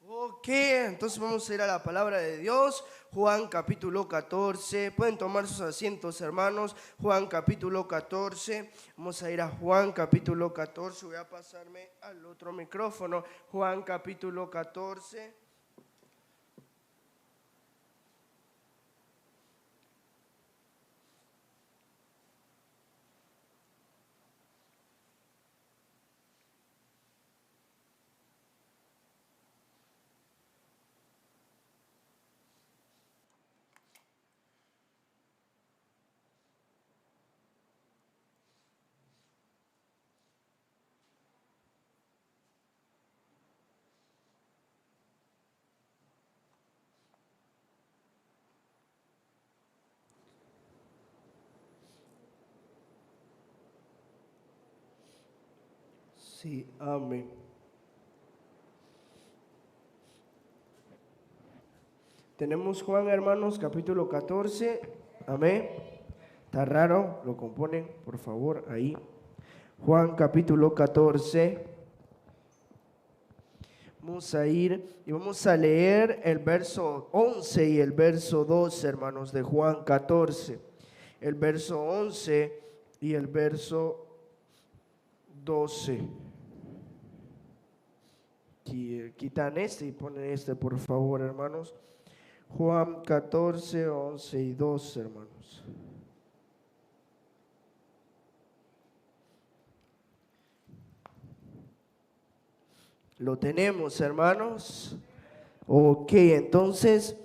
Ok, entonces vamos a ir a la palabra de Dios, Juan capítulo 14, pueden tomar sus asientos hermanos, Juan capítulo 14, vamos a ir a Juan capítulo 14, voy a pasarme al otro micrófono, Juan capítulo 14. Sí, amén. Tenemos Juan, hermanos, capítulo 14, amén. Está raro, lo componen, por favor, ahí. Juan capítulo 14. Vamos a ir y vamos a leer el verso 11 y el verso 12, hermanos, de Juan 14. El verso 11 y el verso 12. Quitan este y ponen este, por favor, hermanos. Juan 14, 11 y 12, hermanos. ¿Lo tenemos, hermanos? Ok, entonces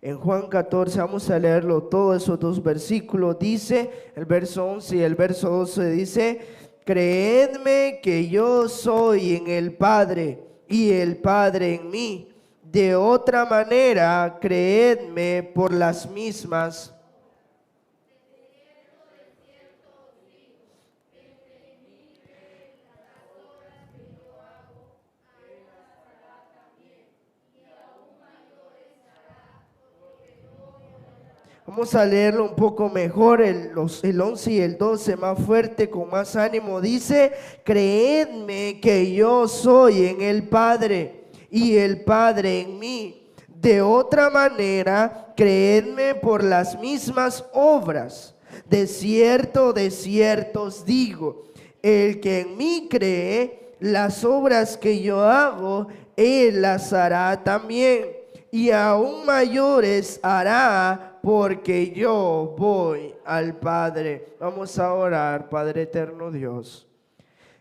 en Juan 14 vamos a leerlo todo, esos dos versículos. Dice, el verso 11 y el verso 12 dice: creedme que yo soy en el Padre y el Padre en mí. De otra manera, creedme por las mismas. Vamos a leerlo un poco mejor, el 11 y el 12, más fuerte, con más ánimo. Dice, creedme que yo soy en el Padre y el Padre en mí. De otra manera, creedme por las mismas obras. De cierto os digo, el que en mí cree, las obras que yo hago, él las hará también. Y aún mayores hará, porque yo voy al Padre. Vamos a orar. Padre eterno Dios,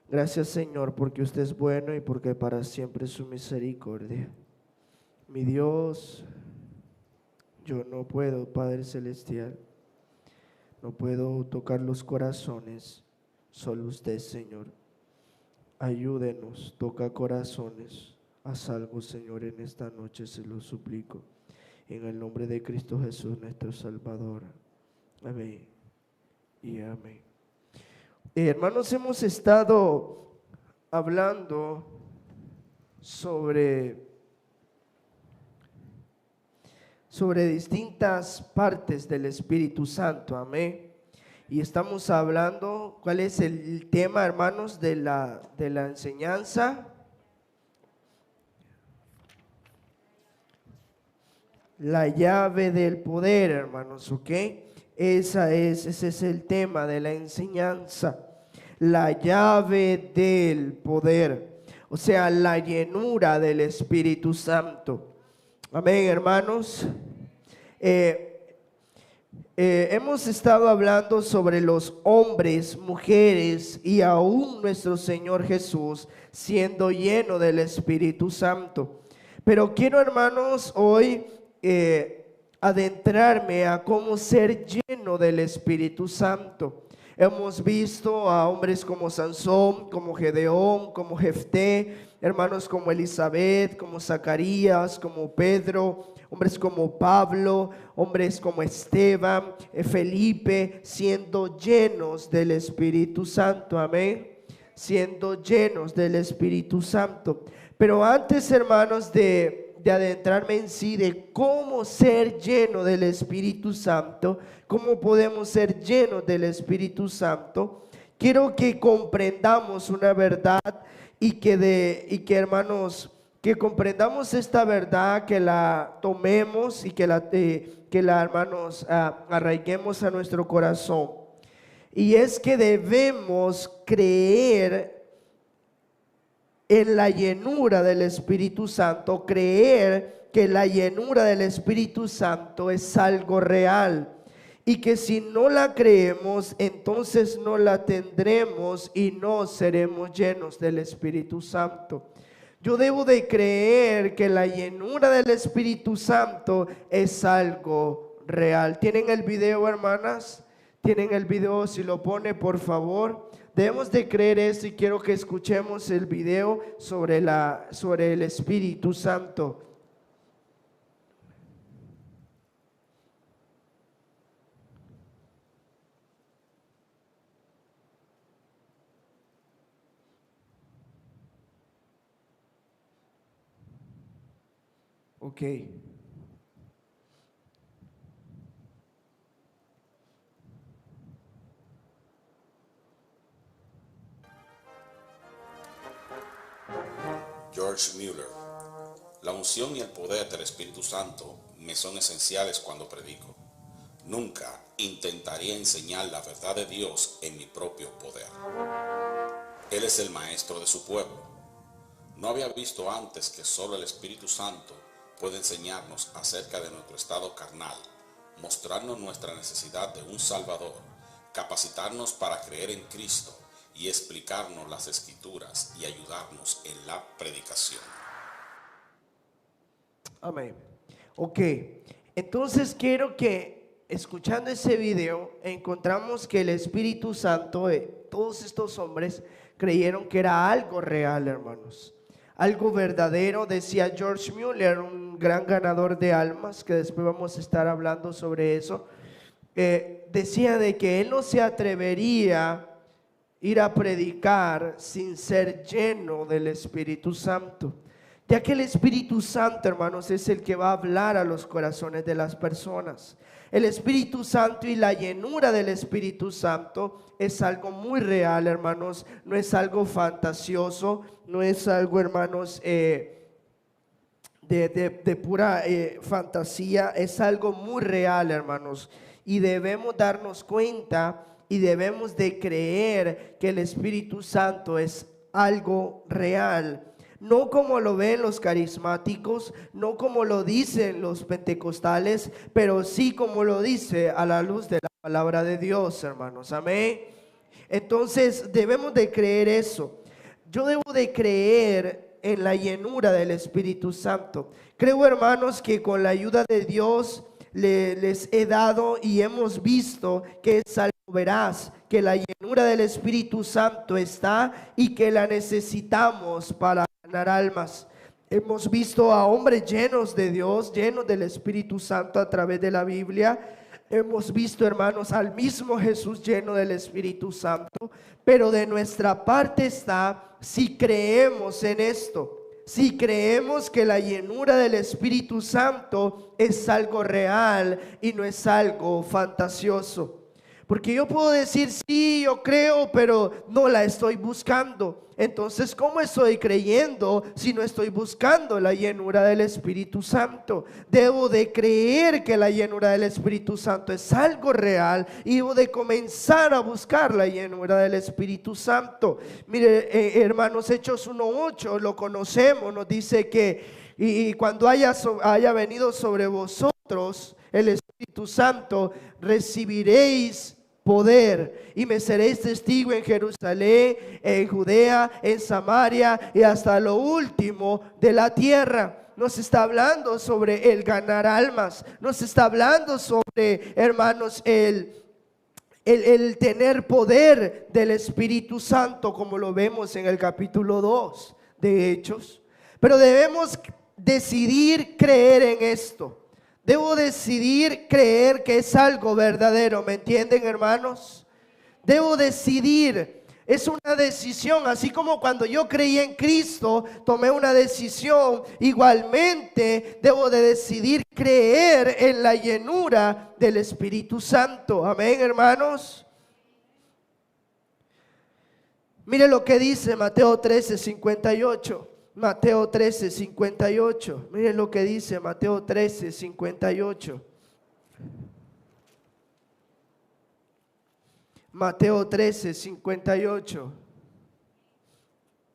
gracias Señor, porque usted es bueno y porque para siempre es su misericordia. Mi Dios, yo no puedo, Padre celestial, no puedo tocar los corazones, solo usted, Señor. Ayúdenos, toca corazones. Haz algo, Señor, en esta noche, se lo suplico. En el nombre de Cristo Jesús, nuestro Salvador. Amén y amén. Hermanos, hemos estado hablando sobre distintas partes del Espíritu Santo. Amén. Y estamos hablando, ¿cuál es el tema, hermanos, de la enseñanza? La llave del poder, hermanos, ¿ok? Ese es el tema de la enseñanza. La llave del poder, o sea, la llenura del Espíritu Santo. Amén, hermanos. Hemos estado hablando sobre los hombres, mujeres y aún nuestro Señor Jesús siendo lleno del Espíritu Santo. Pero quiero, hermanos, hoy adentrarme a cómo ser lleno del Espíritu Santo. Hemos visto a hombres como Sansón, como Gedeón, como Jefté, hermanos como Elizabeth, como Zacarías, como Pedro, hombres como Pablo, hombres como Esteban, Felipe, siendo llenos del Espíritu Santo. Amén. Siendo llenos del Espíritu Santo. Pero antes, hermanos, de adentrarme en sí, de cómo ser lleno del Espíritu Santo, cómo podemos ser llenos del Espíritu Santo, quiero que comprendamos una verdad y que hermanos, que comprendamos esta verdad, que la tomemos y que la hermanos, arraiguemos a nuestro corazón. Y es que debemos creer en la llenura del Espíritu Santo, creer que la llenura del Espíritu Santo es algo real. Y que si no la creemos, entonces no la tendremos y no seremos llenos del Espíritu Santo. Yo debo de creer que la llenura del Espíritu Santo es algo real. ¿Tienen el video, hermanas? ¿Tienen el video? Si lo pone, por favor. Debemos de creer esto y quiero que escuchemos el video sobre el Espíritu Santo. Ok. George Mueller. La unción y el poder del Espíritu Santo me son esenciales cuando predico. Nunca intentaría enseñar la verdad de Dios en mi propio poder. Él es el maestro de su pueblo. No había visto antes que solo el Espíritu Santo puede enseñarnos acerca de nuestro estado carnal, mostrarnos nuestra necesidad de un Salvador, capacitarnos para creer en Cristo y explicarnos las Escrituras y ayudarnos en la predicación. Amén. Ok, entonces quiero que escuchando ese video encontramos que el Espíritu Santo, todos estos hombres creyeron que era algo real, hermanos, algo verdadero. Decía George Mueller, un gran ganador de almas, que después vamos a estar hablando sobre eso, decía de que él no se atrevería a ir a predicar sin ser lleno del Espíritu Santo, ya que el Espíritu Santo, hermanos, es el que va a hablar a los corazones de las personas. El Espíritu Santo y la llenura del Espíritu Santo es algo muy real, hermanos. No es algo fantasioso, no es algo, hermanos, de pura fantasía. Es algo muy real, hermanos. Y debemos darnos cuenta y debemos de creer que el Espíritu Santo es algo real. No como lo ven los carismáticos, no como lo dicen los pentecostales, pero sí como lo dice a la luz de la palabra de Dios, hermanos. Amén. Entonces debemos de creer eso. Yo debo de creer en la llenura del Espíritu Santo. Creo, hermanos, que con la ayuda de Dios les he dado y hemos visto que es algo veraz, que la llenura del Espíritu Santo está y que la necesitamos para ganar almas. Hemos visto a hombres llenos de Dios, llenos del Espíritu Santo a través de la Biblia. Hemos visto, hermanos, al mismo Jesús lleno del Espíritu Santo. Pero de nuestra parte está si creemos en esto, si creemos que la llenura del Espíritu Santo es algo real y no es algo fantasioso. Porque yo puedo decir, sí, yo creo, pero no la estoy buscando. Entonces, ¿cómo estoy creyendo si no estoy buscando la llenura del Espíritu Santo? Debo de creer que la llenura del Espíritu Santo es algo real y debo de comenzar a buscar la llenura del Espíritu Santo. Mire, hermanos, Hechos 1:8, lo conocemos, nos dice que y cuando haya venido sobre vosotros el Espíritu Santo, recibiréis poder y me seréis testigo en Jerusalén, en Judea, en Samaria y hasta lo último de la tierra. Nos está hablando sobre el ganar almas, nos está hablando sobre, hermanos, el tener poder del Espíritu Santo, como lo vemos en el capítulo 2 de Hechos. Pero debemos decidir creer en esto. Debo decidir creer que es algo verdadero, ¿me entienden, hermanos? Debo decidir, es una decisión, así como cuando yo creí en Cristo, tomé una decisión, igualmente debo de decidir creer en la llenura del Espíritu Santo. Amén, hermanos. Mire lo que dice Mateo 13:58. Mateo 13:58. Miren lo que dice Mateo 13:58. Mateo 13:58.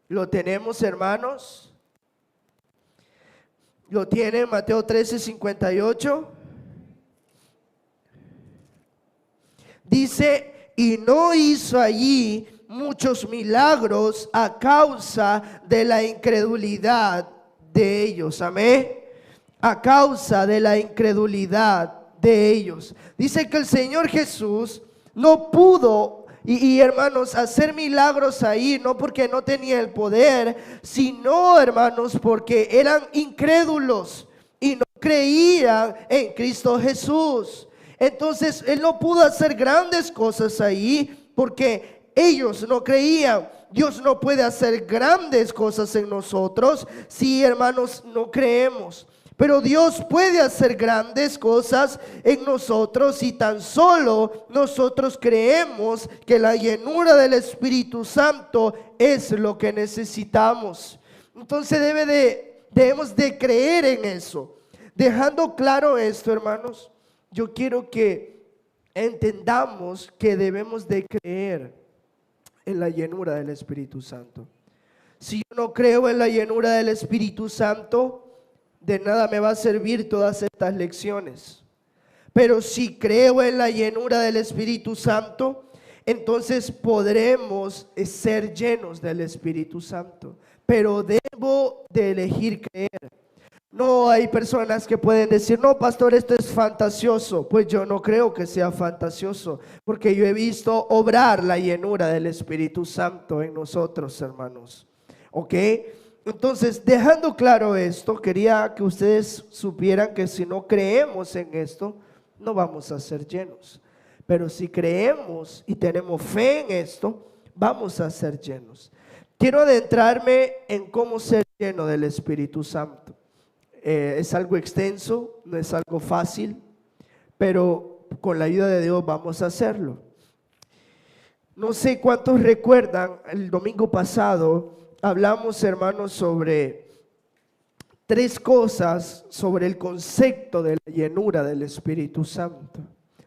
¿Lo tenemos, hermanos? ¿Lo tienen? Mateo 13:58. Dice, y no hizo allí muchos milagros a causa de la incredulidad de ellos. Amén. A causa de la incredulidad de ellos. Dice que el Señor Jesús no pudo, y hermanos, hacer milagros ahí, no porque no tenía el poder, sino, hermanos, porque eran incrédulos y no creían en Cristo Jesús. Entonces Él no pudo hacer grandes cosas ahí porque ellos no creían. Dios no puede hacer grandes cosas en nosotros si, hermanos, no creemos. Pero Dios puede hacer grandes cosas en nosotros si tan solo nosotros creemos que la llenura del Espíritu Santo es lo que necesitamos. Entonces debemos de creer en eso. Dejando claro esto, hermanos, yo quiero que entendamos que debemos de creer en la llenura del Espíritu Santo. Si yo no creo en la llenura del Espíritu Santo, de nada me va a servir todas estas lecciones. Pero si creo en la llenura del Espíritu Santo, entonces podremos ser llenos del Espíritu Santo. Pero debo de elegir creer. No hay personas que pueden decir, no, pastor, esto es fantasioso. Pues yo no creo que sea fantasioso, porque yo he visto obrar la llenura del Espíritu Santo en nosotros, hermanos. ¿Ok? Entonces, dejando claro esto, quería que ustedes supieran que si no creemos en esto, no vamos a ser llenos. Pero si creemos y tenemos fe en esto, vamos a ser llenos. Quiero adentrarme en cómo ser lleno del Espíritu Santo. Es algo extenso, no es algo fácil, pero con la ayuda de Dios vamos a hacerlo. No sé cuántos recuerdan, el domingo pasado hablamos, hermanos, sobre 3 cosas sobre el concepto de la llenura del Espíritu Santo.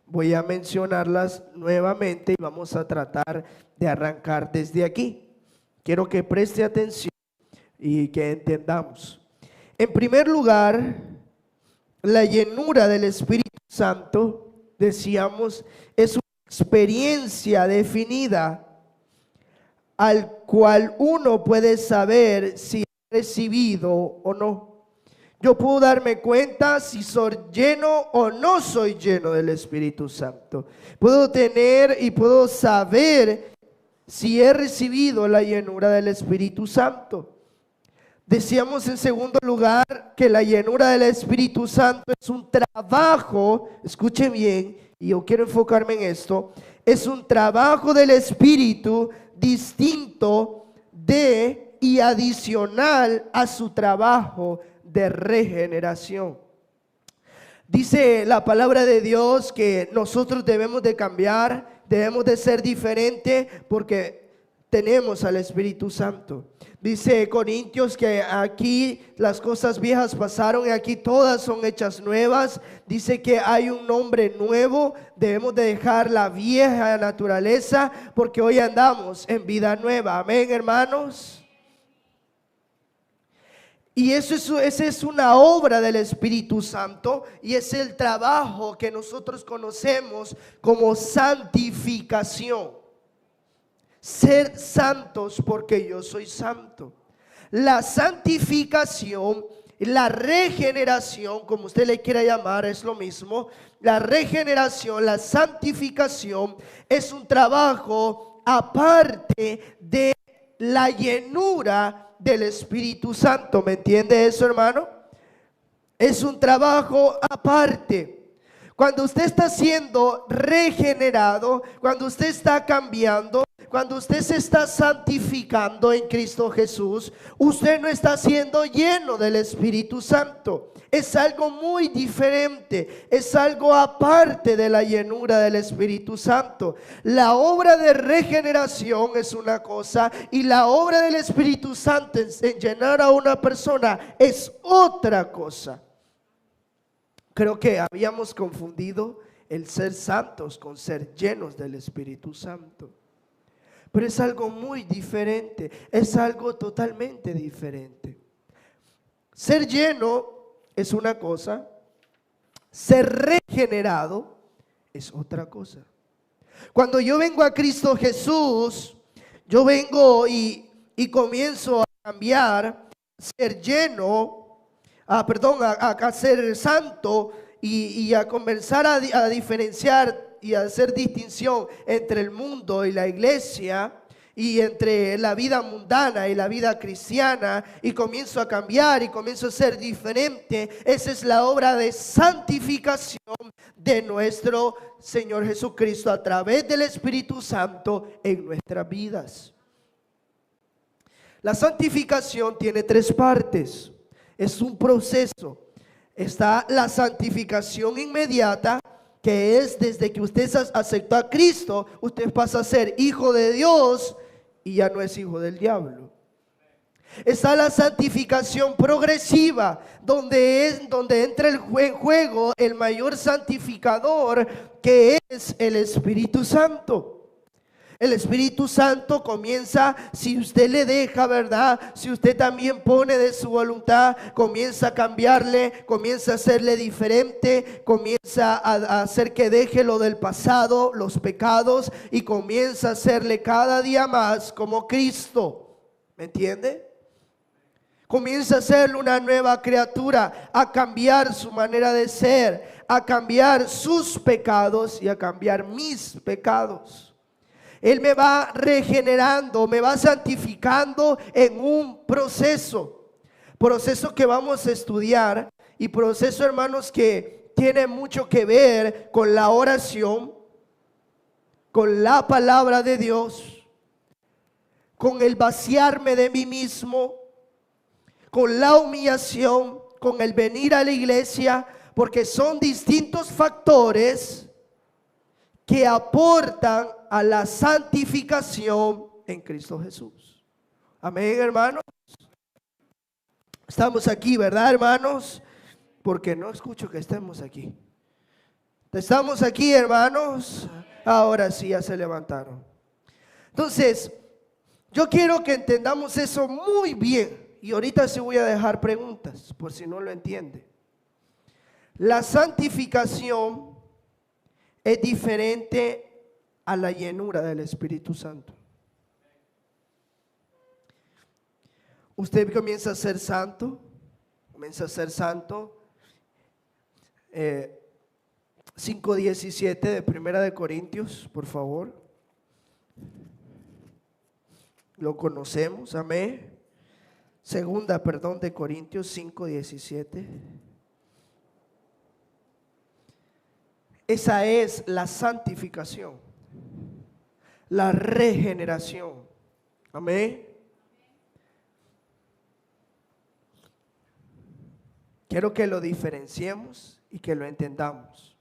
Voy a mencionarlas nuevamente y vamos a tratar de arrancar desde aquí. Quiero que preste atención y que entendamos. En primer lugar, la llenura del Espíritu Santo, decíamos, es una experiencia definida al cual uno puede saber si ha recibido o no. Yo puedo darme cuenta si soy lleno o no soy lleno del Espíritu Santo. Puedo tener y puedo saber si he recibido la llenura del Espíritu Santo. Decíamos en segundo lugar que la llenura del Espíritu Santo es un trabajo, escuchen bien, y yo quiero enfocarme en esto, es un trabajo del Espíritu distinto de y adicional a su trabajo de regeneración. Dice la palabra de Dios que nosotros debemos de cambiar, debemos de ser diferentes porque tenemos al Espíritu Santo. Dice Corintios que aquí las cosas viejas pasaron y aquí todas son hechas nuevas. Dice que hay un nombre nuevo. Debemos de dejar la vieja naturaleza porque hoy andamos en vida nueva. Amén, hermanos. Y esa es una obra del Espíritu Santo y es el trabajo que nosotros conocemos como santificación. Ser santos porque yo soy santo. La santificación, la regeneración, como usted le quiera llamar, es lo mismo. La regeneración, la santificación es un trabajo aparte de la llenura del Espíritu Santo. ¿Me entiende eso, hermano? Es un trabajo aparte. Cuando usted está siendo regenerado, cuando usted está cambiando, cuando usted se está santificando en Cristo Jesús, usted no está siendo lleno del Espíritu Santo. Es algo muy diferente, es algo aparte de la llenura del Espíritu Santo. La obra de regeneración es una cosa y la obra del Espíritu Santo en llenar a una persona es otra cosa. Creo que habíamos confundido el ser santos con ser llenos del Espíritu Santo. Pero es algo muy diferente, es algo totalmente diferente. Ser lleno es una cosa, ser regenerado es otra cosa. Cuando yo vengo a Cristo Jesús, yo vengo y comienzo a cambiar, ser lleno, a ser santo y a comenzar a diferenciar y a hacer distinción entre el mundo y la iglesia, y entre la vida mundana y la vida cristiana, y comienzo a cambiar y comienzo a ser diferente. Esa es la obra de santificación de nuestro Señor Jesucristo a través del Espíritu Santo en nuestras vidas. La santificación tiene tres partes, es un proceso. Está la santificación inmediata, que es desde que usted aceptó a Cristo, usted pasa a ser hijo de Dios y ya no es hijo del diablo. Está la santificación progresiva, donde entra en juego el mayor santificador, que es el Espíritu Santo. El Espíritu Santo comienza, si usted le deja, ¿verdad? Si usted también pone de su voluntad, comienza a cambiarle, comienza a hacerle diferente, comienza a hacer que deje lo del pasado, los pecados, y comienza a hacerle cada día más como Cristo. ¿Me entiende? Comienza a hacerle una nueva criatura, a cambiar su manera de ser, a cambiar sus pecados y a cambiar mis pecados. Él me va regenerando, me va santificando en un proceso que vamos a estudiar, y proceso, hermanos, que tiene mucho que ver con la oración, con la palabra de Dios, con el vaciarme de mí mismo, con la humillación, con el venir a la iglesia, porque son distintos factores que aportan a la santificación en Cristo Jesús. Amén, hermanos. Estamos aquí, ¿verdad, hermanos? Porque no escucho que estemos aquí. Estamos aquí, hermanos. Ahora sí, ya se levantaron. Entonces, yo quiero que entendamos eso muy bien. Y ahorita sí voy a dejar preguntas, por si no lo entiende. La santificación es diferente a la llenura del Espíritu Santo. Usted comienza a ser santo, 5:17 de Primera de Corintios, por favor. Lo conocemos, amén. Segunda, de Corintios 5:17. Esa es la santificación, la regeneración. Amén. Quiero que lo diferenciemos y que lo entendamos.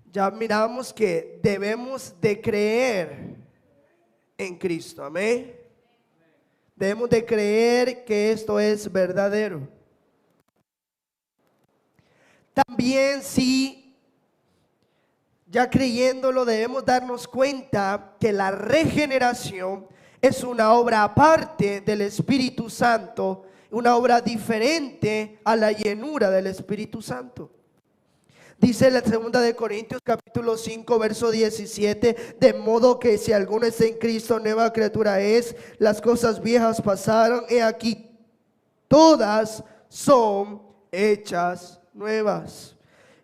Ya miramos que debemos de creer en Cristo. Amén. Debemos de creer que esto es verdadero. También, si ya creyéndolo, debemos darnos cuenta que la regeneración es una obra aparte del Espíritu Santo, una obra diferente a la llenura del Espíritu Santo. Dice la segunda de Corintios capítulo 5 verso 17, de modo que si alguno está en Cristo, nueva criatura es, las cosas viejas pasaron, he aquí todas son hechas nuevas.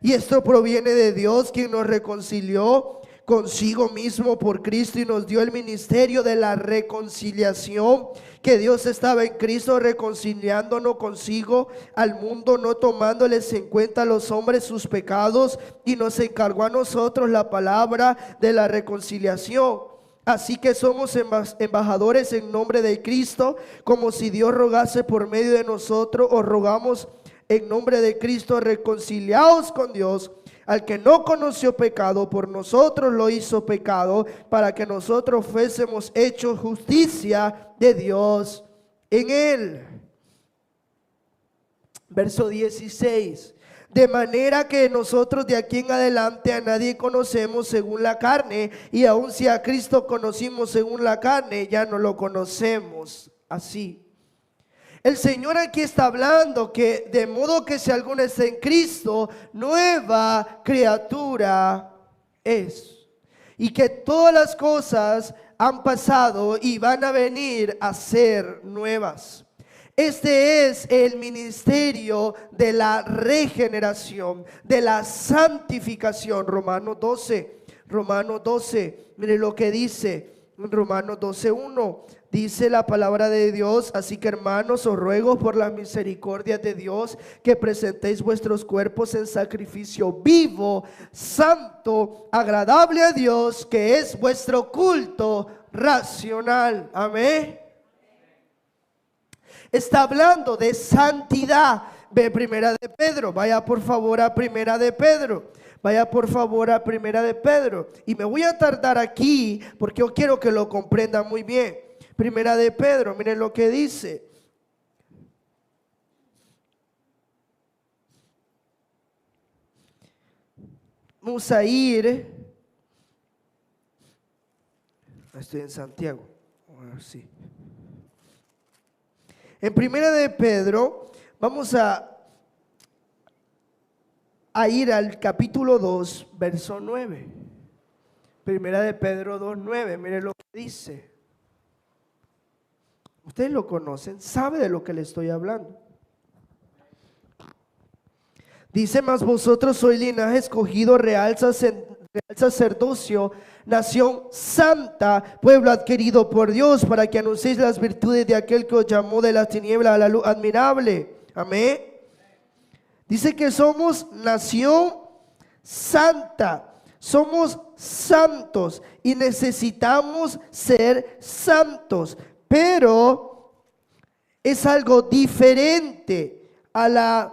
Y esto proviene de Dios, quien nos reconcilió consigo mismo por Cristo y nos dio el ministerio de la reconciliación, que Dios estaba en Cristo reconciliándonos consigo al mundo, no tomándoles en cuenta a los hombres sus pecados, y nos encargó a nosotros la palabra de la reconciliación. Así que somos embajadores en nombre de Cristo, como si Dios rogase por medio de nosotros. Os rogamos en nombre de Cristo, reconciliaos con Dios. Al que no conoció pecado, por nosotros lo hizo pecado, para que nosotros fuésemos hechos justicia de Dios en él. Verso 16. De manera que nosotros de aquí en adelante a nadie conocemos según la carne, y aun si a Cristo conocimos según la carne, ya no lo conocemos así. El Señor aquí está hablando que de modo que si alguno está en Cristo, nueva criatura es. Y que todas las cosas han pasado y van a venir a ser nuevas. Este es el ministerio de la regeneración, de la santificación. Romanos 12, mire lo que dice en Romanos 12:1. Dice la palabra de Dios: así que, hermanos, os ruego por las misericordias de Dios que presentéis vuestros cuerpos en sacrificio vivo, santo, agradable a Dios, que es vuestro culto racional. Amén. Está hablando de santidad. Ve Primera de Pedro. Vaya por favor a Primera de Pedro. Vaya por favor a Primera de Pedro. Y me voy a tardar aquí porque yo quiero que lo comprendan muy bien. Primera de Pedro, miren lo que dice. Vamos a ir. Estoy en Santiago. A ver si. En Primera de Pedro, vamos a ir al capítulo 2, verso 9. Primera de Pedro 2:9, miren lo que dice. Ustedes lo conocen, sabe de lo que le estoy hablando. Dice: mas vosotros sois linaje escogido, real sacerdocio, nación santa, pueblo adquirido por Dios, para que anunciéis las virtudes de aquel que os llamó de las tinieblas a la luz admirable. Amén. Dice que somos nación santa, somos santos y necesitamos ser santos. Pero es algo diferente a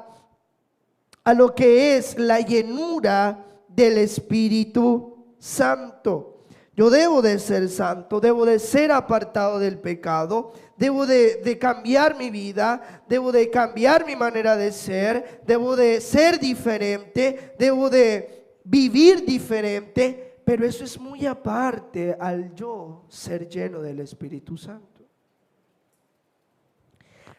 lo que es la llenura del Espíritu Santo. Yo debo de ser santo, debo de ser apartado del pecado, debo de cambiar mi vida, debo de cambiar mi manera de ser, debo de ser diferente, debo de vivir diferente, pero eso es muy aparte al yo ser lleno del Espíritu Santo.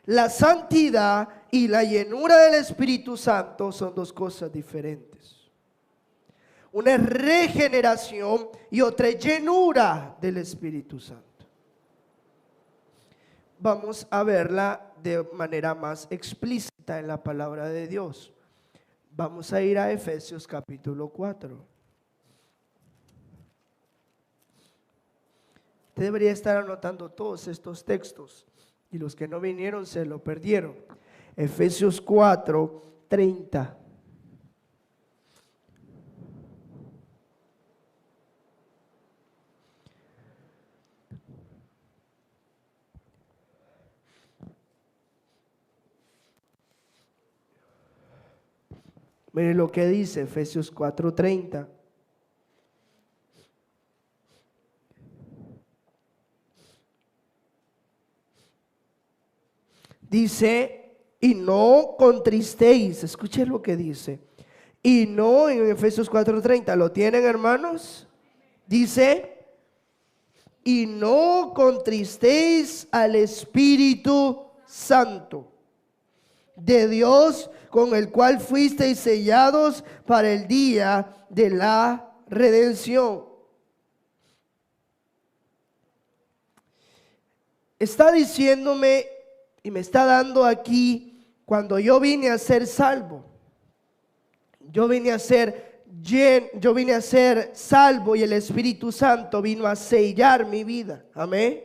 La santidad y la llenura del Espíritu Santo son dos cosas diferentes. Una es regeneración y otra es llenura del Espíritu Santo. Vamos a verla de manera más explícita en la palabra de Dios. Vamos a ir a Efesios capítulo 4. Usted debería estar anotando todos estos textos. Y los que no vinieron se lo perdieron. Efesios 4:30. Mire lo que dice Efesios 4:30. Dice: y no contristéis. Escuchen lo que dice. Y no, en Efesios 4:30, ¿lo tienen, hermanos? Dice: y no contristéis al Espíritu Santo de Dios, con el cual fuisteis sellados para el día de la redención. Está diciéndome y me está dando aquí, cuando yo vine a ser salvo, yo vine a ser yo vine a ser salvo y el Espíritu Santo vino a sellar mi vida. Amén.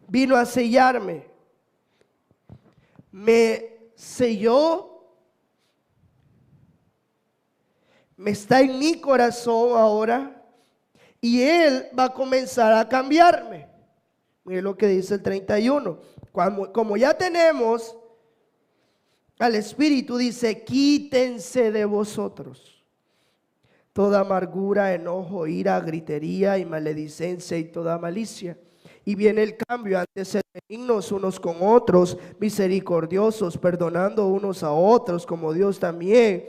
Vino a sellarme. Me selló. Me está en mi corazón ahora. Y Él va a comenzar a cambiarme. Mire lo que dice el 31. Como ya tenemos al Espíritu, dice: quítense de vosotros toda amargura, enojo, ira, gritería y maledicencia y toda malicia. Y viene el cambio: antes sed benignos unos con otros, misericordiosos, perdonando unos a otros, como Dios también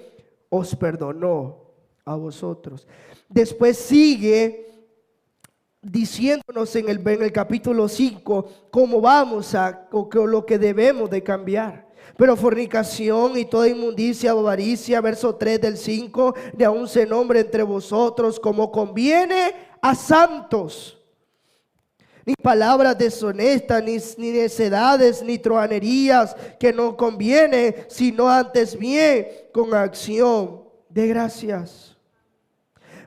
os perdonó a vosotros. Después sigue diciéndonos en el capítulo 5 cómo vamos o lo que debemos de cambiar. Pero fornicación y toda inmundicia o avaricia, verso 3 del 5, ni aun se nombre entre vosotros como conviene a santos. Ni palabras deshonestas, ni necedades, ni truhanerías que no conviene, sino antes bien con acción de gracias.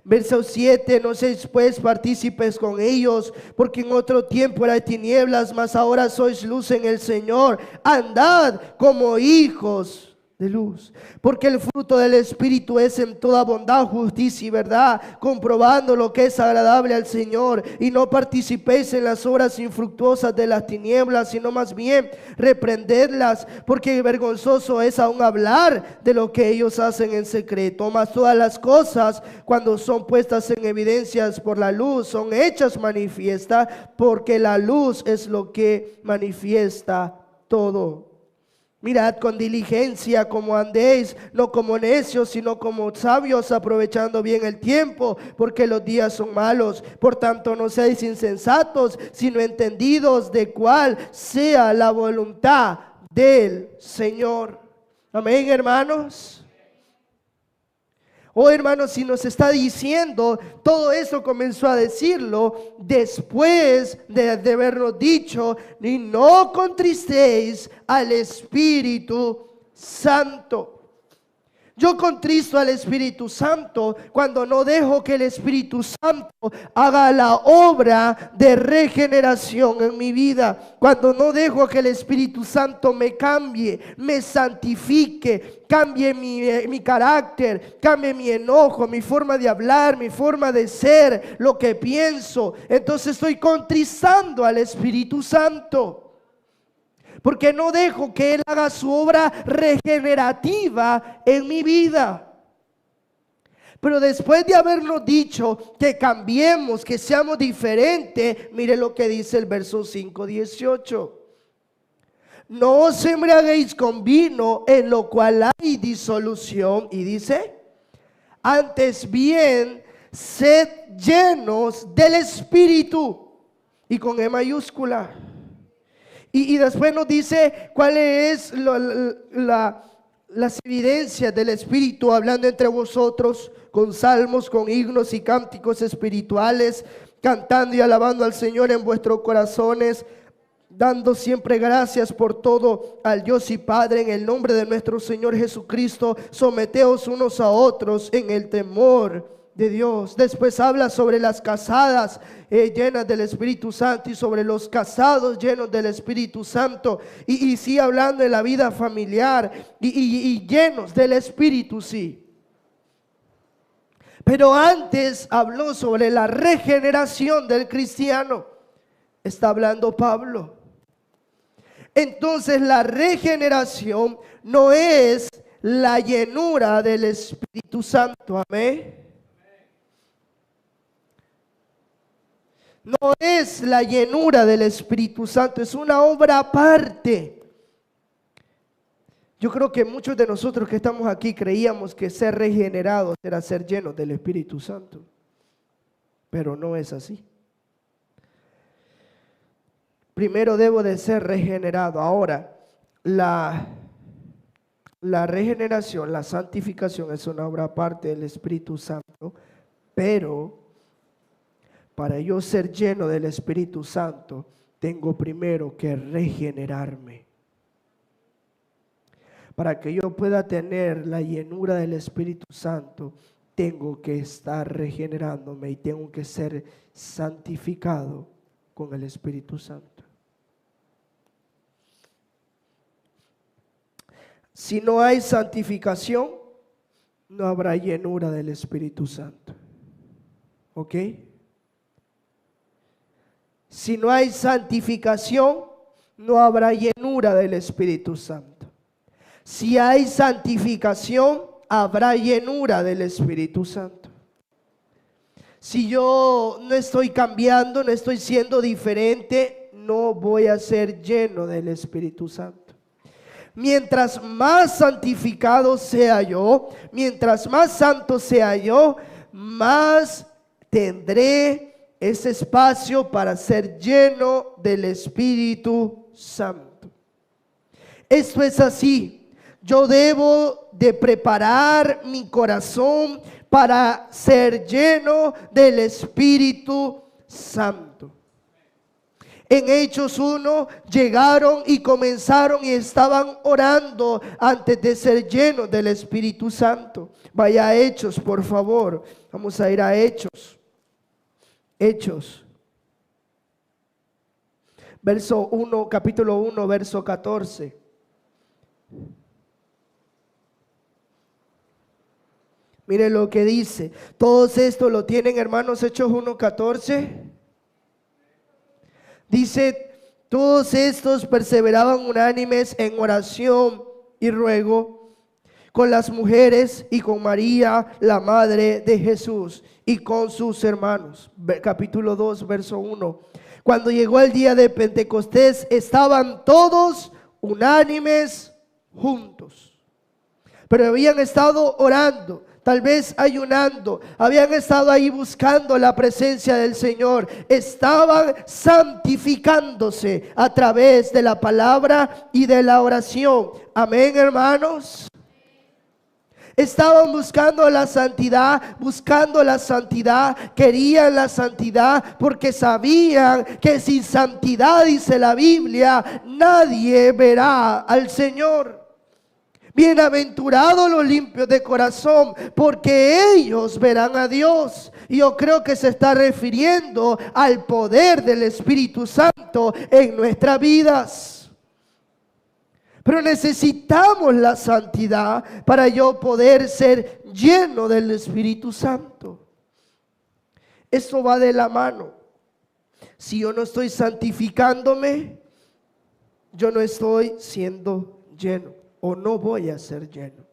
Verso 7, no seáis pues partícipes con ellos, porque en otro tiempo erais tinieblas, mas ahora sois luz en el Señor. Andad como hijos de luz, porque el fruto del Espíritu es en toda bondad, justicia y verdad, comprobando lo que es agradable al Señor, y no participéis en las obras infructuosas de las tinieblas, sino más bien reprendedlas, porque vergonzoso es aún hablar de lo que ellos hacen en secreto. Mas todas las cosas, cuando son puestas en evidencias por la luz, son hechas manifiestas, porque la luz es lo que manifiesta todo. Mirad con diligencia como andéis, no como necios, sino como sabios, aprovechando bien el tiempo, porque los días son malos. Por tanto, no seáis insensatos, sino entendidos de cuál sea la voluntad del Señor. Amén, hermanos. Oh, hermanos, si nos está diciendo, todo eso comenzó a decirlo después de habernos dicho: y no contristéis al Espíritu Santo. Yo contristo al Espíritu Santo cuando no dejo que el Espíritu Santo haga la obra de regeneración en mi vida. Cuando no dejo que el Espíritu Santo me cambie, me santifique, cambie mi carácter, cambie mi enojo, mi forma de hablar, mi forma de ser, lo que pienso. Entonces estoy contristando al Espíritu Santo. Porque no dejo que Él haga su obra regenerativa en mi vida. Pero después de habernos dicho que cambiemos, que seamos diferentes, mire lo que dice el verso 5:18. No os embriaguéis con vino, en lo cual hay disolución. Y dice: antes bien, sed llenos del Espíritu. Y con E mayúscula. Y después nos dice cuáles es las evidencias del Espíritu, hablando entre vosotros con salmos, con himnos y cánticos espirituales, cantando y alabando al Señor en vuestros corazones, dando siempre gracias por todo al Dios y Padre en el nombre de nuestro Señor Jesucristo. Someteos unos a otros en el temor de Dios. Después habla sobre las casadas llenas del Espíritu Santo y sobre los casados llenos del Espíritu Santo, y sigue hablando de la vida familiar y llenos del Espíritu, sí. Pero antes habló sobre la regeneración del cristiano. Está hablando Pablo. Entonces la regeneración no es la llenura del Espíritu Santo. Amén. No es la llenura del Espíritu Santo, es una obra aparte. Yo creo que muchos de nosotros que estamos aquí creíamos que ser regenerados era ser llenos del Espíritu Santo, pero no es así. Primero debo de ser regenerado. Ahora, la regeneración, la santificación es una obra aparte del Espíritu Santo, pero para yo ser lleno del Espíritu Santo, tengo primero que regenerarme. Para que yo pueda tener la llenura del Espíritu Santo, tengo que estar regenerándome y tengo que ser santificado con el Espíritu Santo. Si no hay santificación, no habrá llenura del Espíritu Santo. ¿Ok? Si no hay santificación, no habrá llenura del Espíritu Santo. Si hay santificación, habrá llenura del Espíritu Santo. Si yo no estoy cambiando, no estoy siendo diferente, no voy a ser lleno del Espíritu Santo. Mientras más santificado sea yo, mientras más santo sea yo, más tendré ese espacio para ser lleno del Espíritu Santo. Esto es así. Yo debo de preparar mi corazón para ser lleno del Espíritu Santo. En Hechos 1 llegaron y comenzaron y estaban orando antes de ser llenos del Espíritu Santo. Vaya a Hechos, por favor. Vamos a ir a Hechos. Hechos. Verso 1, capítulo 1, verso 14. Mire lo que dice. Todos esto lo tienen, hermanos. Hechos 1:14. Dice: todos estos perseveraban unánimes en oración y ruego con las mujeres y con María, la madre de Jesús, y con sus hermanos. Capítulo 2, verso 1. Cuando llegó el día de Pentecostés, estaban todos unánimes juntos. Pero habían estado orando, tal vez ayunando, habían estado ahí buscando la presencia del Señor, estaban santificándose a través de la palabra y de la oración. Amén, hermanos. Estaban buscando la santidad, querían la santidad porque sabían que sin santidad, dice la Biblia, nadie verá al Señor. Bienaventurados los limpios de corazón, porque ellos verán a Dios. Y yo creo que se está refiriendo al poder del Espíritu Santo en nuestras vidas. Pero necesitamos la santidad para yo poder ser lleno del Espíritu Santo. Eso va de la mano. Si yo no estoy santificándome, yo no estoy siendo lleno, o no voy a ser lleno.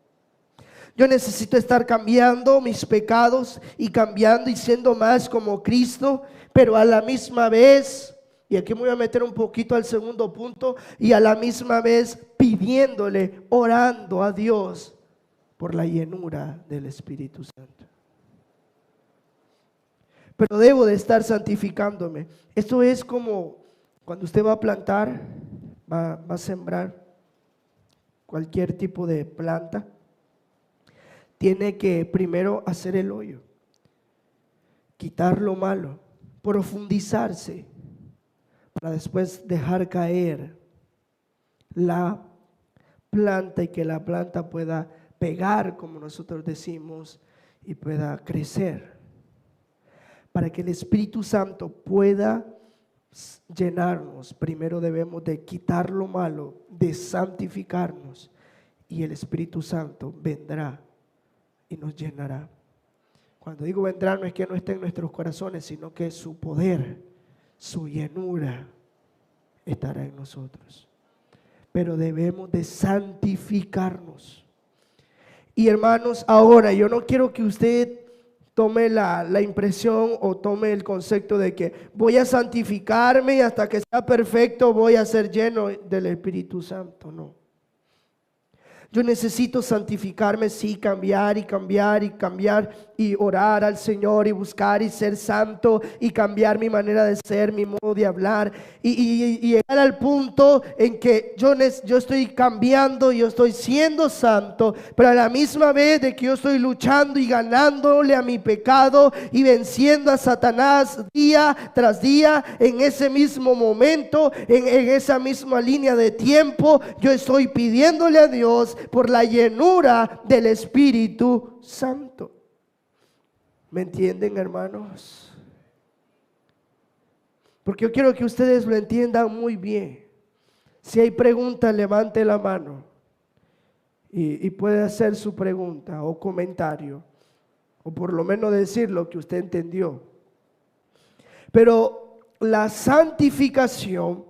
Yo necesito estar cambiando mis pecados y cambiando y siendo más como Cristo, pero a la misma vez, y aquí me voy a meter un poquito al segundo punto, y a la misma vez pidiéndole, orando a Dios por la llenura del Espíritu Santo. Pero debo de estar santificándome. Esto es como cuando usted va a plantar, va a sembrar cualquier tipo de planta. Tiene que primero hacer el hoyo, quitar lo malo, profundizarse, para después dejar caer la planta y que la planta pueda pegar, como nosotros decimos, y pueda crecer. Para que el Espíritu Santo pueda llenarnos, primero debemos de quitar lo malo, de santificarnos, y el Espíritu Santo vendrá y nos llenará. Cuando digo vendrá, no es que no esté en nuestros corazones, sino que su poder, su llenura estará en nosotros. Pero debemos de santificarnos. Y hermanos, ahora yo no quiero que usted tome la impresión o tome el concepto de que voy a santificarme y hasta que sea perfecto voy a ser lleno del Espíritu Santo. No. Yo necesito santificarme, sí, cambiar y orar al Señor y buscar y ser santo y cambiar mi manera de ser, mi modo de hablar y llegar al punto en que yo estoy cambiando, yo estoy siendo santo, pero a la misma vez de que yo estoy luchando y ganándole a mi pecado y venciendo a Satanás día tras día, en ese mismo momento, en esa misma línea de tiempo, yo estoy pidiéndole a Dios por la llenura del Espíritu Santo. ¿Me entienden, hermanos? Porque yo quiero que ustedes lo entiendan muy bien. Si hay preguntas, levante la mano y puede hacer su pregunta o comentario, o por lo menos decir lo que usted entendió. Pero la santificación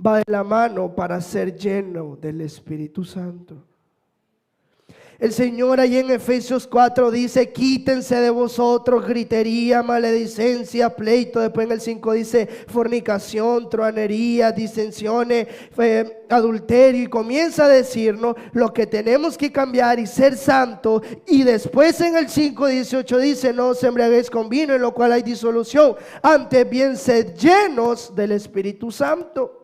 va de la mano para ser lleno del Espíritu Santo. El Señor ahí en Efesios 4 dice: quítense de vosotros gritería, maledicencia, pleito. Después en el 5 dice fornicación, truanería, disensiones, adulterio. Y comienza a decirnos lo que tenemos que cambiar y ser santos. Y después en el 5:18 dice: no os embriaguéis con vino, en lo cual hay disolución. Antes bien sed llenos del Espíritu Santo.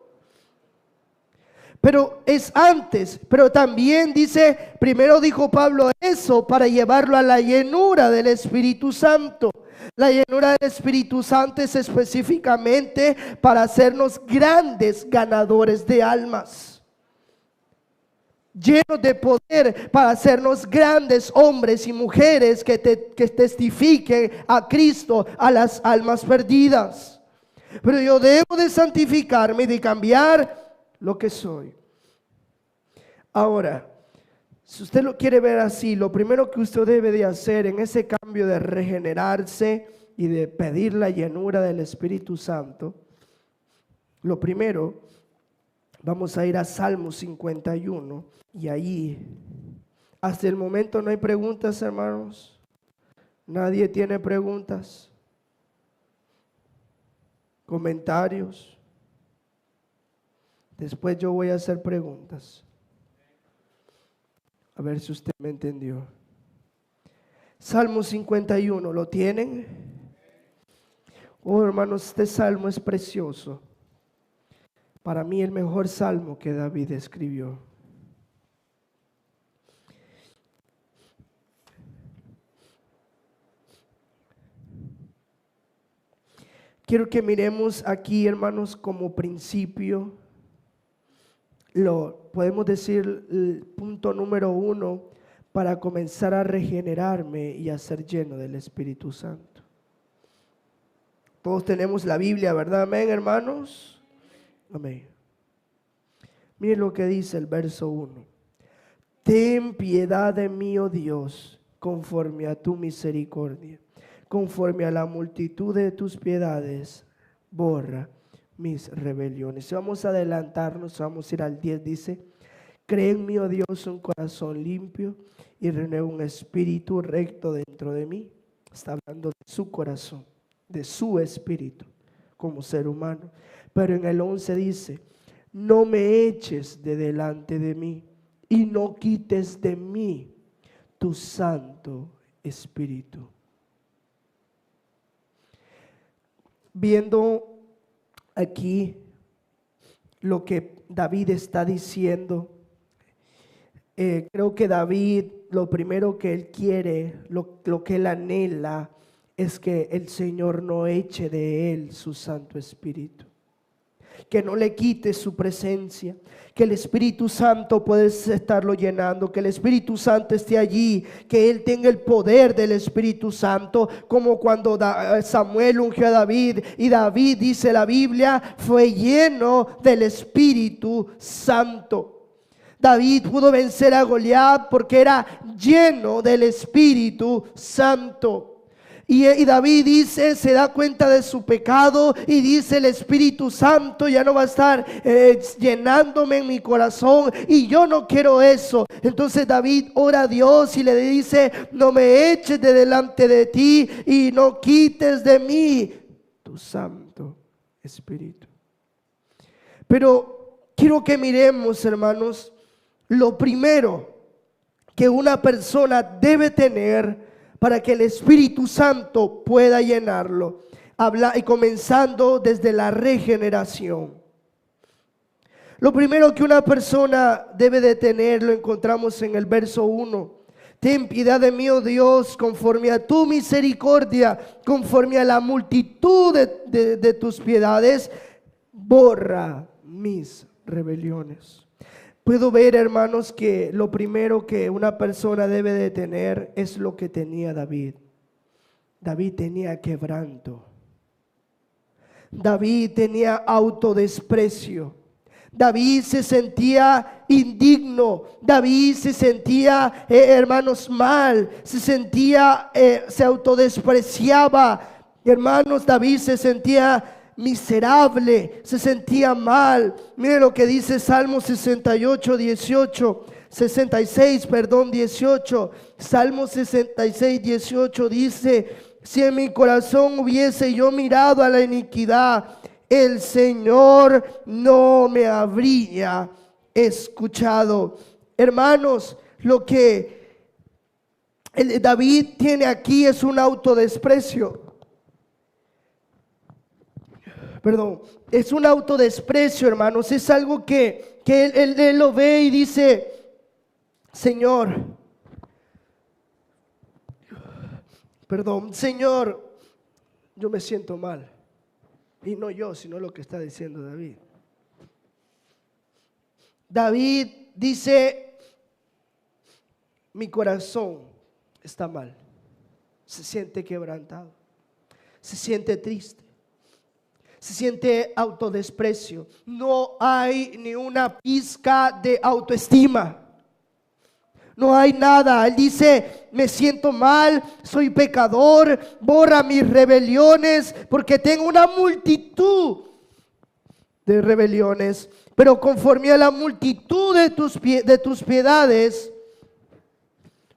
Pero es antes, pero también dice, primero dijo Pablo eso para llevarlo a la llenura del Espíritu Santo. La llenura del Espíritu Santo es específicamente para hacernos grandes ganadores de almas, llenos de poder para hacernos grandes hombres y mujeres que testifiquen a Cristo a las almas perdidas. Pero yo debo de santificarme y de cambiar lo que soy. Ahora, si usted lo quiere ver así, lo primero que usted debe de hacer en ese cambio de regenerarse y de pedir la llenura del Espíritu Santo, lo primero, vamos a ir a Salmo 51 y ahí, hasta el momento no hay preguntas, hermanos. Nadie tiene preguntas, comentarios. Después yo voy a hacer preguntas. A ver si usted me entendió. Salmo 51, ¿lo tienen? Oh, hermanos, este salmo es precioso. Para mí el mejor salmo que David escribió. Quiero que miremos aquí, hermanos, como principio. Lo podemos decir el punto número 1 para comenzar a regenerarme y a ser lleno del Espíritu Santo. Todos tenemos la Biblia, ¿verdad? Amén, hermanos. Amén. Miren lo que dice el verso 1. Ten piedad de mí, oh Dios, conforme a tu misericordia, conforme a la multitud de tus piedades, borra mis rebeliones. Vamos a adelantarnos, vamos a ir al 10, dice: cree en mí, oh Dios, un corazón limpio y renueva un espíritu recto dentro de mí. Está hablando de su corazón, de su espíritu como ser humano. Pero en el 11 dice: no me eches de delante de mí y no quites de mí tu Santo Espíritu. Viendo aquí lo que David está diciendo, creo que David, lo primero que él quiere, lo que él anhela, es que el Señor no eche de él su Santo Espíritu, que no le quite su presencia, que el Espíritu Santo puede estarlo llenando, que el Espíritu Santo esté allí, que él tenga el poder del Espíritu Santo, como cuando Samuel ungió a David, y David, dice la Biblia, fue lleno del Espíritu Santo. David pudo vencer a Goliat porque era lleno del Espíritu Santo. Y David dice, se da cuenta de su pecado y dice: el Espíritu Santo ya no va a estar llenándome en mi corazón, y yo no quiero eso. Entonces David ora a Dios y le dice: no me eches de delante de ti y no quites de mí tu Santo Espíritu. Pero quiero que miremos, hermanos, lo primero que una persona debe tener para que el Espíritu Santo pueda llenarlo, y comenzando desde la regeneración. Lo primero que una persona debe de tener lo encontramos en el verso 1. Ten piedad de mí, oh Dios, conforme a tu misericordia, conforme a la multitud de tus piedades, borra mis rebeliones. Puedo ver, hermanos, que lo primero que una persona debe de tener es lo que tenía David. David tenía quebranto. David tenía autodesprecio. David se sentía indigno. David se sentía, hermanos, mal. Se autodespreciaba. Hermanos, David se sentía miserable, se sentía mal. Mire lo que dice Salmo 68, 18. 66, perdón, 18. Salmo 66, 18 dice: si en mi corazón hubiese yo mirado a la iniquidad, el Señor no me habría escuchado. Hermanos, lo que David tiene aquí es un autodesprecio. Perdón, es un autodesprecio, hermanos. Es algo que él lo ve y dice: Señor, yo me siento mal. Y no yo, sino lo que está diciendo David. David dice: mi corazón está mal. Se siente quebrantado. Se siente triste. Se siente autodesprecio. No hay ni una pizca de autoestima. No hay nada. Él dice: me siento mal, soy pecador, borra mis rebeliones, porque tengo una multitud de rebeliones, pero conforme a la multitud de tus piedades,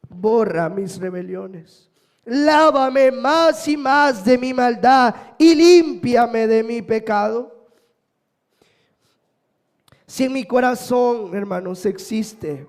borra mis rebeliones. Lávame más y más de mi maldad y límpiame de mi pecado. Si en mi corazón, hermanos, existe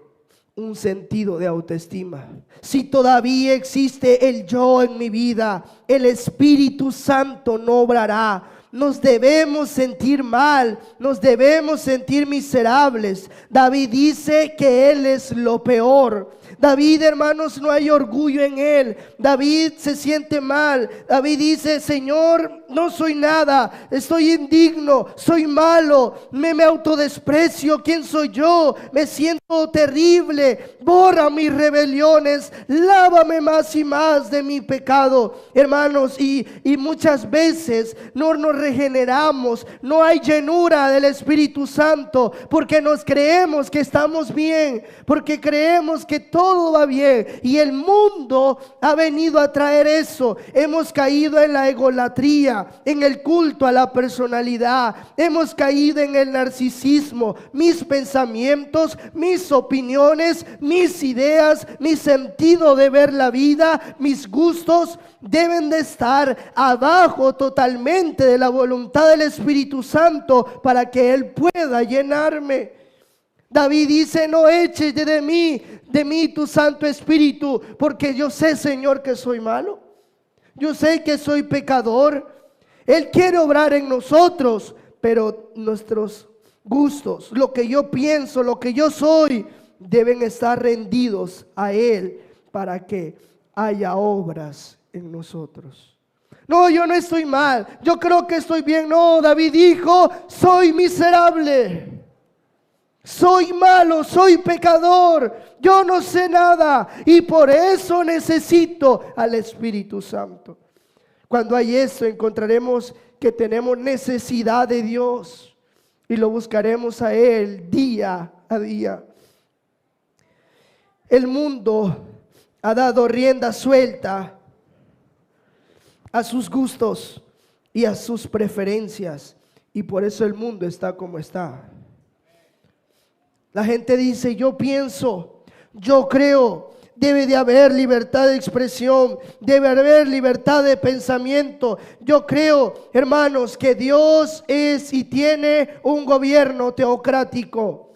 un sentido de autoestima, si todavía existe el yo en mi vida, el Espíritu Santo no obrará. Nos debemos sentir mal, nos debemos sentir miserables. David dice que él es lo peor. David, hermanos, no hay orgullo en él. David se siente mal. David dice: Señor, no soy nada, estoy indigno, soy malo, me autodesprecio. ¿Quién soy yo? Me siento terrible. Borra mis rebeliones, lávame más y más de mi pecado. Hermanos, y muchas veces no nos regeneramos, no hay llenura del Espíritu Santo, porque nos creemos que estamos bien, porque creemos que todo va bien, y el mundo ha venido a traer eso. Hemos caído en la egolatría, en el culto a la personalidad, hemos caído en el narcisismo. Mis pensamientos, mis opiniones, mis ideas, mi sentido de ver la vida, mis gustos deben de estar abajo totalmente de la voluntad del Espíritu Santo para que Él pueda llenarme. David dice: no eches de mí tu Santo Espíritu, porque yo sé, Señor, que soy malo. Yo sé que soy pecador. Él quiere obrar en nosotros, pero nuestros gustos, lo que yo pienso, lo que yo soy, deben estar rendidos a Él para que haya obras en nosotros. No, yo no estoy mal, yo creo que estoy bien. No, David dijo: soy miserable, soy malo, soy pecador, yo no sé nada, y por eso necesito al Espíritu Santo. Cuando hay eso, encontraremos que tenemos necesidad de Dios y lo buscaremos a Él día a día. El mundo ha dado rienda suelta a sus gustos y a sus preferencias, y por eso el mundo está como está. La gente dice: yo pienso, yo creo. Debe de haber libertad de expresión, debe haber libertad de pensamiento. Yo creo, hermanos, que Dios es y tiene un gobierno teocrático.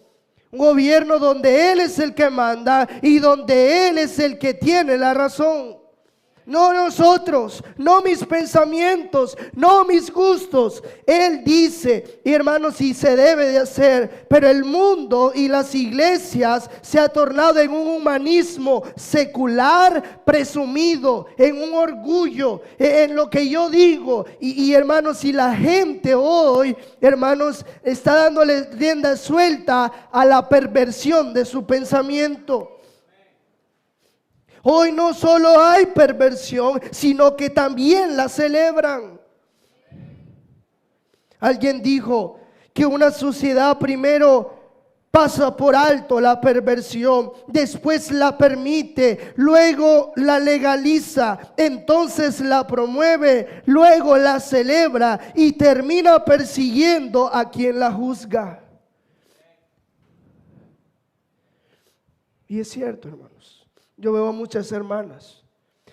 Un gobierno donde Él es el que manda y donde Él es el que tiene la razón. No nosotros, no mis pensamientos, no mis gustos. Él dice, y hermanos, y se debe de hacer, pero el mundo y las iglesias se ha tornado en un humanismo secular, presumido, en un orgullo, en lo que yo digo. Y hermanos, y la gente hoy, hermanos, está dándole rienda suelta a la perversión de su pensamiento. Hoy no solo hay perversión, sino que también la celebran. Alguien dijo que una sociedad primero pasa por alto la perversión, después la permite, luego la legaliza, entonces la promueve, luego la celebra y termina persiguiendo a quien la juzga. Y es cierto, hermanos, yo veo a muchas hermanas.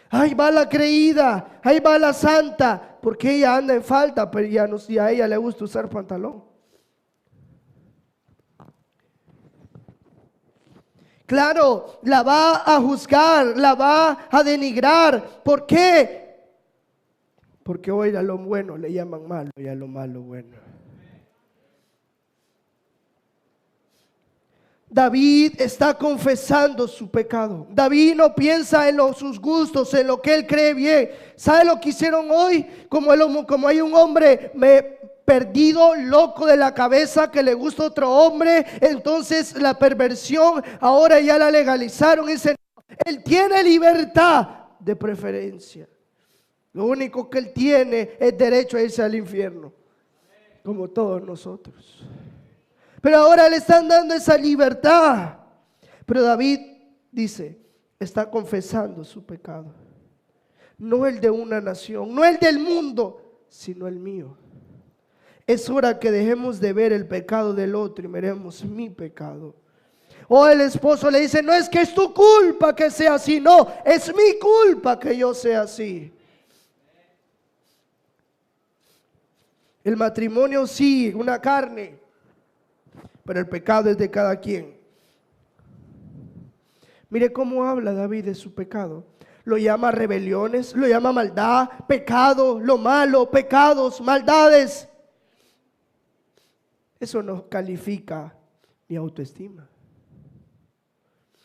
Ahí va la creída, ahí va la santa, porque ella anda en falda, pero ya no, si a ella le gusta usar pantalón. Claro, la va a juzgar, la va a denigrar. ¿Por qué? Porque hoy a lo bueno le llaman malo y a lo malo bueno. David está confesando su pecado. David no piensa en sus gustos, en lo que él cree bien. ¿Sabe lo que hicieron hoy? Como hay un hombre perdido, loco de la cabeza, que le gusta otro hombre, entonces la perversión ahora ya la legalizaron. Dicen, él tiene libertad de preferencia. Lo único que él tiene es derecho a irse al infierno, como todos nosotros. Pero ahora le están dando esa libertad. Pero David dice, está confesando su pecado. No el de una nación, no el del mundo, sino el mío. Es hora que dejemos de ver el pecado del otro y miremos mi pecado. O el esposo le dice, no es que es tu culpa que sea así, no, es mi culpa que yo sea así. El matrimonio sí, una carne, pero el pecado es de cada quien. Mire cómo habla David de su pecado. Lo llama rebeliones, lo llama maldad, pecado, lo malo, pecados, maldades. Eso no califica mi autoestima.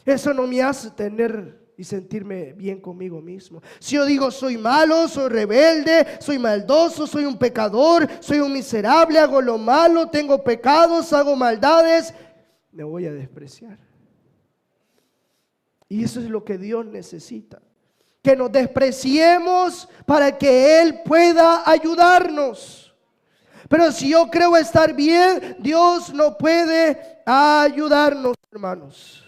Eso no me hace tener y sentirme bien conmigo mismo. Si yo digo soy malo, soy rebelde, soy maldoso, soy un pecador, soy un miserable, hago lo malo, tengo pecados, hago maldades, me voy a despreciar. Y eso es lo que Dios necesita. Que nos despreciemos para que Él pueda ayudarnos. Pero si yo creo estar bien, Dios no puede ayudarnos, hermanos.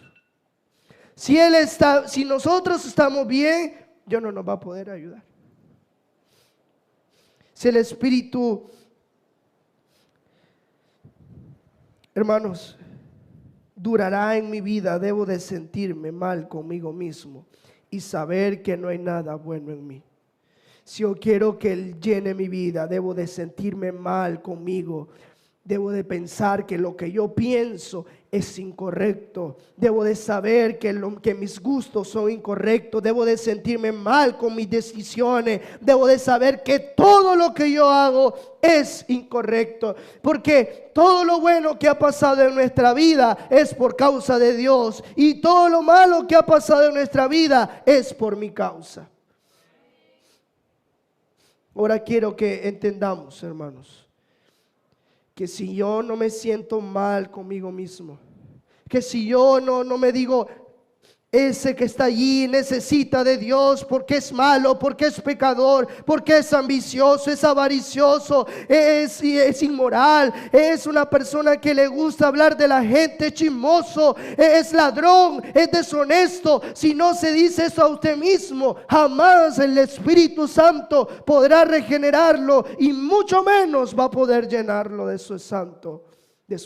Si nosotros estamos bien, Dios no nos va a poder ayudar. Si el Espíritu, hermanos, durará en mi vida, debo de sentirme mal conmigo mismo y saber que no hay nada bueno en mí. Si yo quiero que Él llene mi vida, debo de sentirme mal conmigo. Debo de pensar que lo que yo pienso es incorrecto. Debo de saber que mis gustos son incorrectos. Debo de sentirme mal con mis decisiones. Debo de saber que todo lo que yo hago es incorrecto. Porque todo lo bueno que ha pasado en nuestra vida es por causa de Dios. Y todo lo malo que ha pasado en nuestra vida es por mi causa. Ahora quiero que entendamos, hermanos, que si yo no me siento mal conmigo mismo, que si yo no me digo, ese que está allí necesita de Dios porque es malo, porque es pecador, porque es ambicioso, es avaricioso, es inmoral, es una persona que le gusta hablar de la gente, chismoso, es ladrón, es deshonesto. Si no se dice eso a usted mismo, jamás el Espíritu Santo podrá regenerarlo y mucho menos va a poder llenarlo de su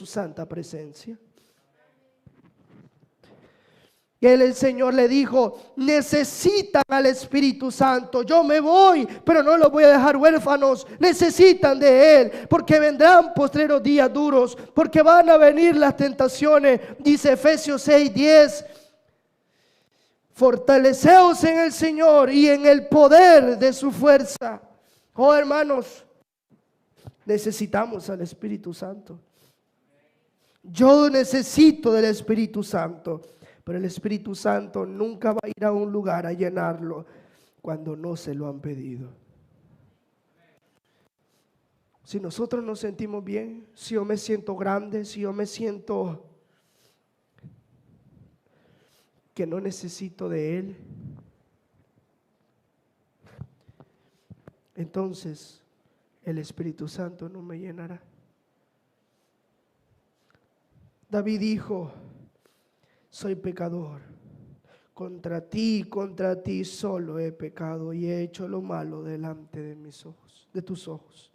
santa presencia. Y el Señor le dijo, necesitan al Espíritu Santo. Yo me voy, pero no los voy a dejar huérfanos. Necesitan de Él, porque vendrán postreros días duros, porque van a venir las tentaciones. Dice Efesios 6:10, fortaleceos en el Señor y en el poder de su fuerza. Oh, hermanos, necesitamos al Espíritu Santo. Yo necesito del Espíritu Santo. Pero el Espíritu Santo nunca va a ir a un lugar a llenarlo cuando no se lo han pedido. Si nosotros nos sentimos bien, si yo me siento grande, si yo me siento que no necesito de Él, entonces el Espíritu Santo no me llenará. David dijo: soy pecador, contra ti solo he pecado y he hecho lo malo delante de mis ojos, de tus ojos.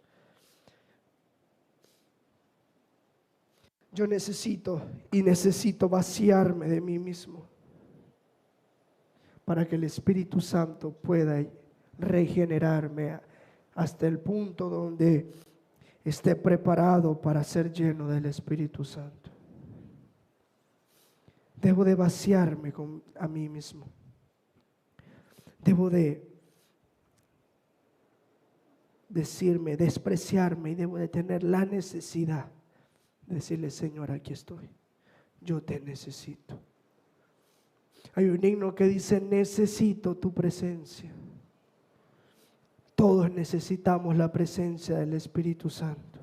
Yo necesito vaciarme de mí mismo para que el Espíritu Santo pueda regenerarme hasta el punto donde esté preparado para ser lleno del Espíritu Santo. Debo de vaciarme a mí mismo. Debo de despreciarme y debo de tener la necesidad de decirle: Señor, aquí estoy, yo te necesito. Hay un himno que dice: necesito tu presencia. Todos necesitamos la presencia del Espíritu Santo.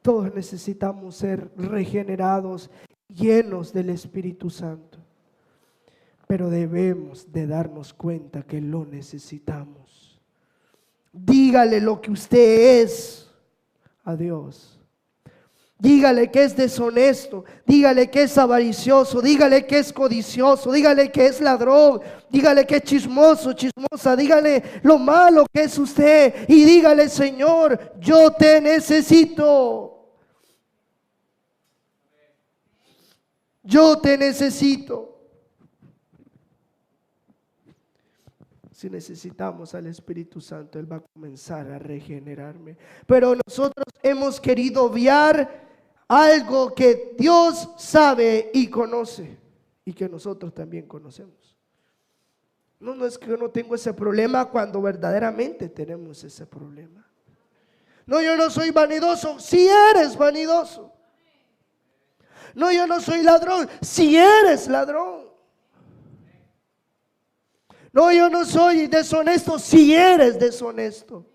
Todos necesitamos ser regenerados, llenos del Espíritu Santo. Pero debemos de darnos cuenta que lo necesitamos. Dígale lo que usted es a Dios. Dígale que es deshonesto, dígale que es avaricioso, dígale que es codicioso, dígale que es ladrón, dígale que es chismoso, chismosa, dígale lo malo que es usted y dígale: Señor, yo te necesito. Yo te necesito. Si necesitamos al Espíritu Santo, Él va a comenzar a regenerarme. Pero nosotros hemos querido obviar algo que Dios sabe y conoce y que nosotros también conocemos. No es que yo no tengo ese problema cuando verdaderamente tenemos ese problema. No, yo no soy vanidoso. Si eres vanidoso. No, yo no soy ladrón. Si eres ladrón. No, yo no soy deshonesto. Si eres deshonesto.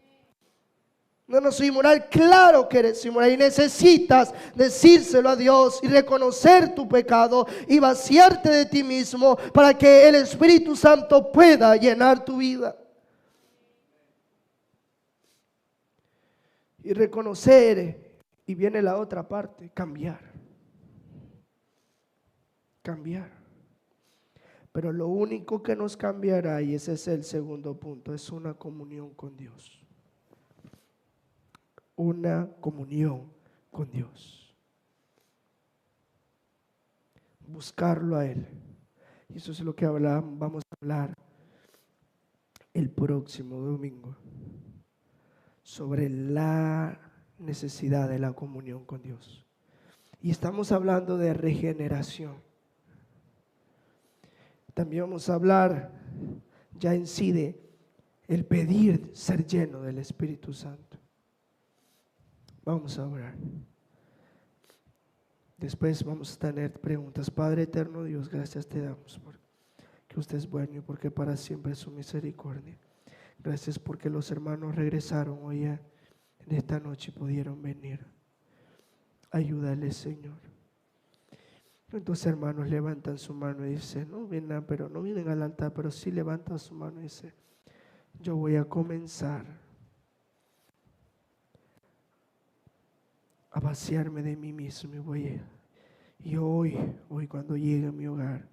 No soy inmoral. Claro que eres inmoral y necesitas decírselo a Dios y reconocer tu pecado y vaciarte de ti mismo para que el Espíritu Santo pueda llenar tu vida. Y reconocer, y viene la otra parte: cambiar. Cambiar. Pero lo único que nos cambiará, y ese es el segundo punto, es una comunión con Dios. Una comunión con Dios. Buscarlo a Él. Y eso es lo que vamos a hablar el próximo domingo. Sobre la necesidad de la comunión con Dios. Y estamos hablando de regeneración. También vamos a hablar ya en sí de el pedir ser lleno del Espíritu Santo. Vamos a orar. Después vamos a tener preguntas. Padre eterno Dios, gracias te damos porque usted es bueno y porque para siempre es su misericordia. Gracias porque los hermanos regresaron hoy en esta noche y pudieron venir. Ayúdales, Señor. Entonces hermanos levantan su mano y dicen: no vienen al altar, pero sí levantan su mano y dicen: yo voy a comenzar a vaciarme de mí mismo y hoy cuando llegue a mi hogar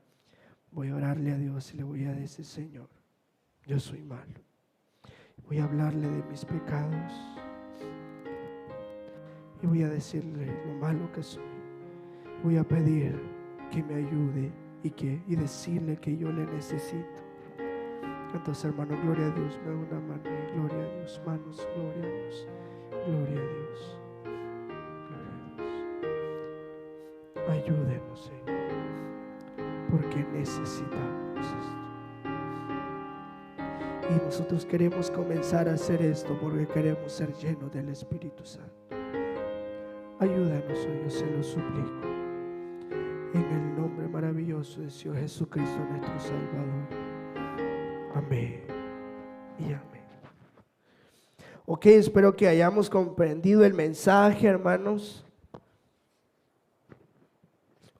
voy a orarle a Dios y le voy a decir: Señor, yo soy malo. Voy a hablarle de mis pecados y voy a decirle lo malo que soy. Voy a pedir que me ayude y decirle que yo le necesito. Entonces, hermano, gloria a Dios. Me da una mano y gloria a Dios. Manos, gloria a Dios. Gloria a Dios. Gloria a Dios. Ayúdenos, Señor, porque necesitamos esto. Y nosotros queremos comenzar a hacer esto porque queremos ser llenos del Espíritu Santo. Ayúdanos hoy, yo se lo suplico. En el nombre maravilloso de Dios Jesucristo, nuestro Salvador. Amén y amén. Ok, espero que hayamos comprendido el mensaje, hermanos.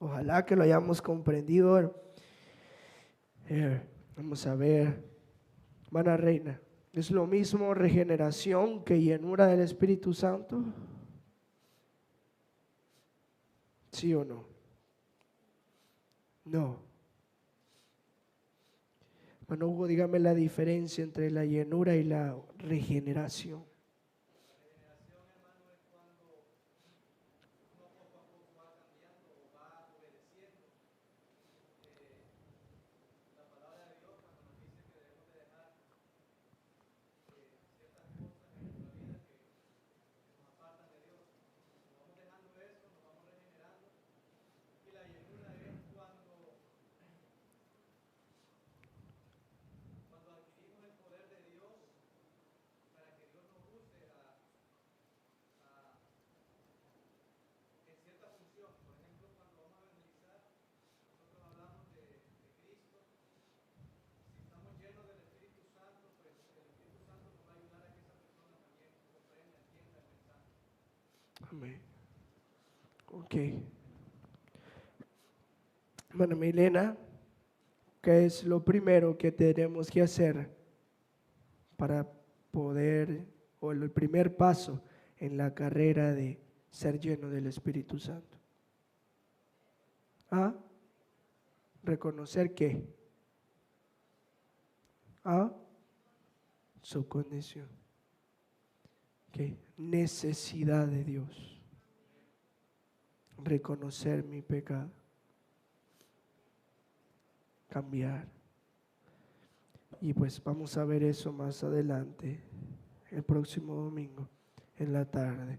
Ojalá que lo hayamos comprendido. Vamos a ver. Hermana Reina, ¿Es lo mismo regeneración que llenura del Espíritu Santo? ¿Sí o no? No. Bueno, Hugo, dígame la diferencia entre la llenura y la regeneración. Amén. Ok. Bueno, Milena, ¿qué es lo primero que tenemos que hacer para poder, o el primer paso en la carrera de ser lleno del Espíritu Santo? ¿Ah? ¿Reconocer qué? ¿Ah? Su condición. ¿Qué? Necesidad de Dios. Reconocer mi pecado. Cambiar. Y pues vamos a ver eso más adelante, el próximo domingo, en la tarde.